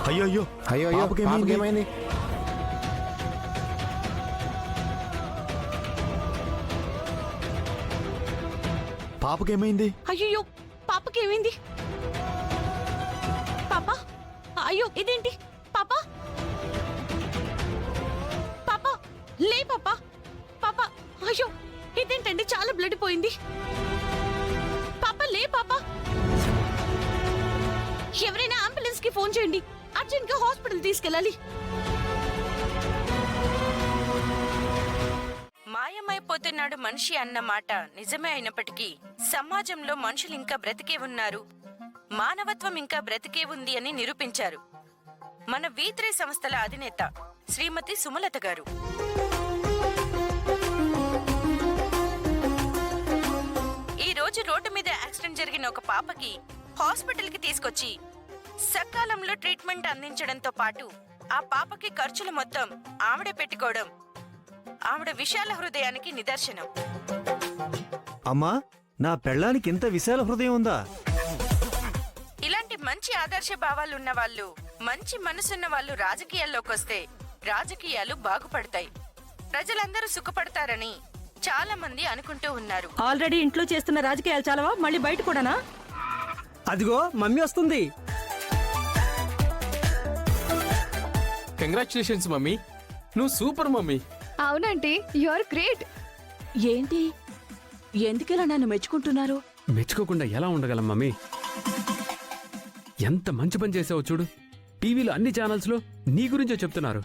అయ్యో అయ్యో అయ్యో అయ్యో పాపకేమైంది? పాపకేమైంది? అయ్యో పాపకేమైంది? పాప అయ్యో ఇదేంటి పాప? పాప లే పాప. పాప అయ్యో ఇదేంటండి చాలా బ్లడ్ పోయింది. పాప లే పాప. ఎవరైనా అంబులెన్స్ కి ఫోన్ చేయండి, అర్జెంట్ గా హాస్పిటల్ తీసుకెళ్ళాలి. మాయమైపోతున్నాడు మనిషి అన్న మాట నిజమే అయినప్పటికీ సమాజంలో మనుషులు ఇంకా బ్రతికే ఉన్నారు, మానవత్వం ఇంకా బ్రతికే ఉంది అని నిరూపించారు మన V3 సంస్థల అధినేత శ్రీమతి సుమలత గారు. ఈ రోజు రోడ్డు మీద యాక్సిడెంట్ జరిగిన ఒక పాపకి హాస్పిటల్ కి తీసుకొచ్చి సకాలంలో ట్రీట్మెంట్ అందించడంతో పాటు ఆ పాపకి ఖర్చులు మొత్తం ఆవిడే పెట్టుకోవడం ఆవిడ విశాల హృదయానికి నిదర్శనం. అమ్మా, నా పెళ్ళానికి ఇంత విశాల హృదయం ఉందా? ఇలాంటి మంచి ఆదర్శ భావాలున్న వాళ్ళు, మంచి మనసున్న వాళ్ళు రాజకీయాల్లోకి వస్తే రాజకీయాలు బాగుపడతాయి, ప్రజలందరూ సుఖపడతారని చాలా మంది అనుకుంటూ ఉన్నారు. ఆల్రెడీ ఇంట్లో చేస్తున్న రాజకీయాలు చాలవా, మళ్ళీ బయట కూడానా? అదిగో మమ్మీ వస్తుంది. కంగ్రాచులేషన్స్ మమ్మీ, నువ్వు సూపర్ మమ్మీ. అవునంటే యు ఆర్ గ్రేట్. ఏంటి ఎందుకెలా నన్ను మెచ్చుకుంటున్నారు? మెచ్చుకోకుండా ఎలా ఉండగలం మమ్మీ? ఎంత మంచి పని చేసావో చూడు. టీవీలో అన్ని ఛానల్స్ లో నీ గురించే చెప్తున్నారు.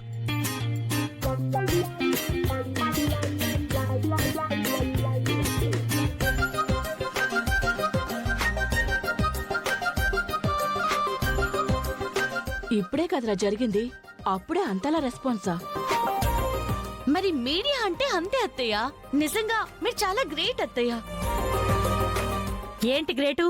ఇప్పుడే కదరా జరిగింది, అప్పుడే అంతలా రెస్పాన్సా? మరి మీడియా అంటే అంతే అత్తయ్య. నిజంగా మీరు చాలా గ్రేట్ అత్తయ్య. ఏంటి గ్రేటు?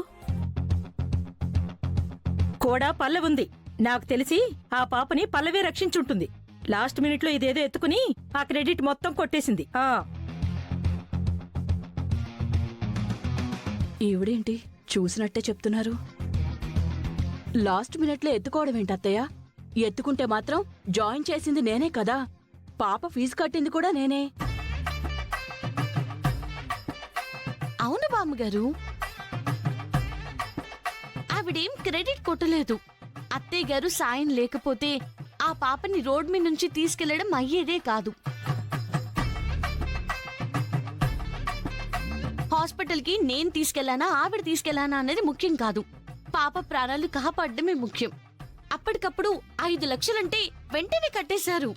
కూడా పల్లవి ఉంది. నాకు తెలిసి ఆ పాపని పల్లవే రక్షించుంటుంది. లాస్ట్ మినిట్ లో ఇదేదో ఎత్తుకుని ఆ క్రెడిట్ మొత్తం కొట్టేసింది. ఈవిడేంటి చూసినట్టే చెప్తున్నారు? లాస్ట్ మినిట్ లో ఎత్తుకోవడం ఏంటి అత్తయ్య? ఎత్తుకుంటే మాత్రం జాయిన్ చేసింది నేనే కదా, పాప ఫీజు కట్టింది కూడా నేనే. అవును బామ్మగారు, ఆవిడేం క్రెడిట్ కొట్టలేదు. అత్తయ్య గారు సాయం లేకపోతే ఆ పాపని రోడ్ మీద నుంచి తీసుకెళ్లడం అయ్యేదే కాదు. హాస్పిటల్కి నేను తీసుకెళ్లానా ఆవిడ తీసుకెళ్లానా అనేది ముఖ్యం కాదు, పాప ప్రాణాలు కాపాడమే ముఖ్యం. అప్పటికప్పుడు 5 లక్షలంటే వెంటనే కట్టేశారు.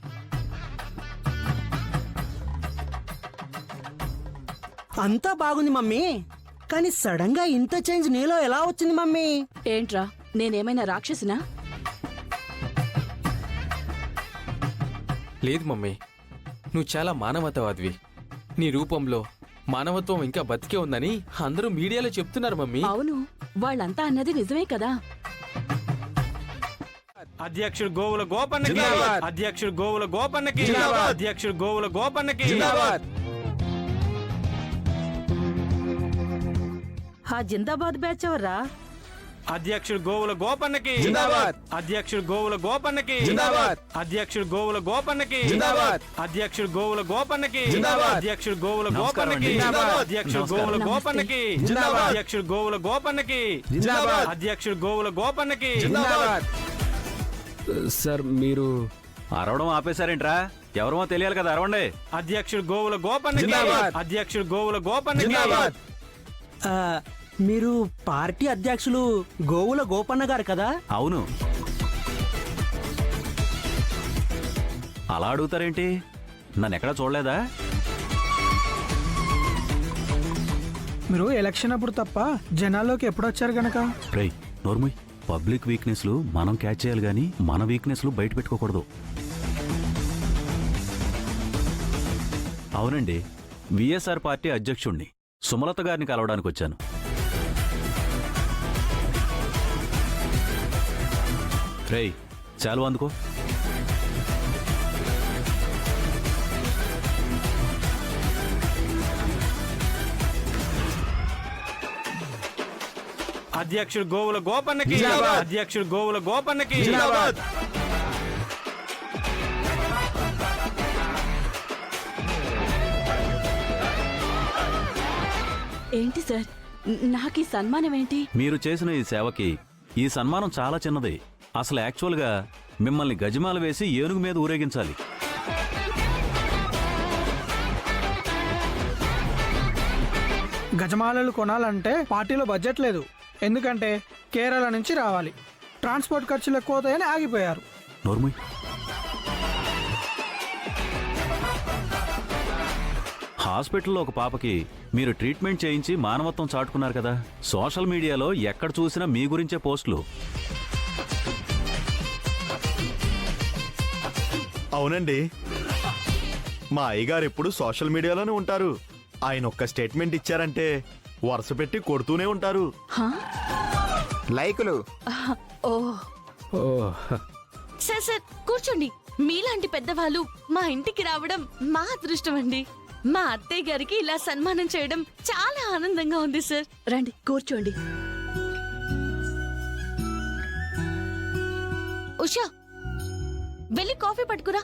అంతా బాగుంది మమ్మీ, కానీ సడన్ గా ఇంత చేంజ్ నీలో ఎలా వచ్చింది మమ్మీ? ఏంట్రా, నేనేమైనా రాక్షసినా? లేదు మమ్మీ, నువ్వు చాలా మానవతావాదివి. నీ రూపంలో మానవత్వం ఇంకా బతికే ఉందని అందరూ మీడియాలో చెప్తున్నారు మమ్మీ. అవును, వాళ్ళంతా అన్నది నిజమే కదా. అధ్యక్షుడు గోవుల గోపన్నకి, అధ్యక్షుడు గోవుల గోపన్నకి, అధ్యక్షుడు గోవుల గోపన్నకి. ఆ జిందాబాద్ బ్యాచ్ ఎవర్రా? అధ్యక్షుడు గోవుల గోపన్నకి, అధ్యక్షుడు గోవుల గోపన్నకి, అధ్యక్షుడు గోవుల గోపన్నకి, అధ్యక్షుడు గోవుల గోపన్నకి, అధ్యక్షుడు గోవుల గోపన్నకి, అధ్యక్షుడు గోవుల గోపన్నకి, అధ్యక్షుడు గోవుల గోపన్నకి, అధ్యక్షుడు గోవుల గోపన్నకి. సార్ మీరు అరవడం ఆపేశారేంట్రా? ఎవరమో తెలియాలి కదా, అరవండి. అధ్యక్షుడు గోవుల గోపన్నకి, అధ్యక్షుడు గోవుల గోపన్నకి. మీరు పార్టీ అధ్యక్షులు గోవుల గోపన్న గారు కదా? అవును. అలా అడుగుతారేంటి? నన్ను ఎక్కడా చూడలేదా? మీరు ఎలక్షన్ అప్పుడు తప్ప జనాల్లోకి ఎప్పుడు వచ్చారు గనక? రేయ్ నోర్ముయ్, పబ్లిక్ వీక్నెస్లు మనం క్యాచ్ చేయాలి గాని మన వీక్నెస్లు బయట పెట్టుకోకూడదు. అవునండి, విఎస్ఆర్ పార్టీ అధ్యక్షుణ్ణి సుమలత గారిని కలవడానికి వచ్చాను. రేయ్ చాలు అందుకో. అధ్యక్షుడు గోవుల గోపన్నకి జిందాబాద్. అధ్యక్షుడు గోవుల గోపన్నకి జిందాబాద్. ఏంటి సార్ నాకు ఈ సన్మానం ఏంటి? మీరు చేసిన ఈ సేవకి ఈ సన్మానం చాలా చిన్నది. అసలు యాక్చువల్గా మిమ్మల్ని గజమాల వేసి ఏనుగు మీద ఊరేగించాలి. గజమాలలు కొనాలంటే పార్టీలో బడ్జెట్ లేదు. ఎందుకంటే కేరళ నుంచి రావాలి, ట్రాన్స్పోర్ట్ ఖర్చులు ఎక్కువ అవుతాయని ఆగిపోయారు. నోర్ముయ్. హాస్పిటల్లో ఒక పాపకి మీరు ట్రీట్మెంట్ చేయించి మానవత్వం చాటుకున్నారు కదా. సోషల్ మీడియాలో ఎక్కడ చూసినా మీ గురించే పోస్టులు. అవునండి, మా అయ్యగారు ఎప్పుడు సోషల్ మీడియాలోనే ఉంటారు. ఆయన ఒక్క స్టేట్మెంట్ ఇచ్చారంటే వరుస పెట్టి కొడుతూనే ఉంటారు. హా? లైకులు. ఓ సార్ సార్ కూర్చోండి. మీలాంటి పెద్దవాళ్ళు మా ఇంటికి రావడం మా అదృష్టం అండి. మా అత్తయ్య గారికి ఇలా సన్మానం చేయడం చాలా ఆనందంగా ఉంది సార్. రండి కూర్చోండి. ఉషా వెళ్ళి కాఫీ పట్టుకురా.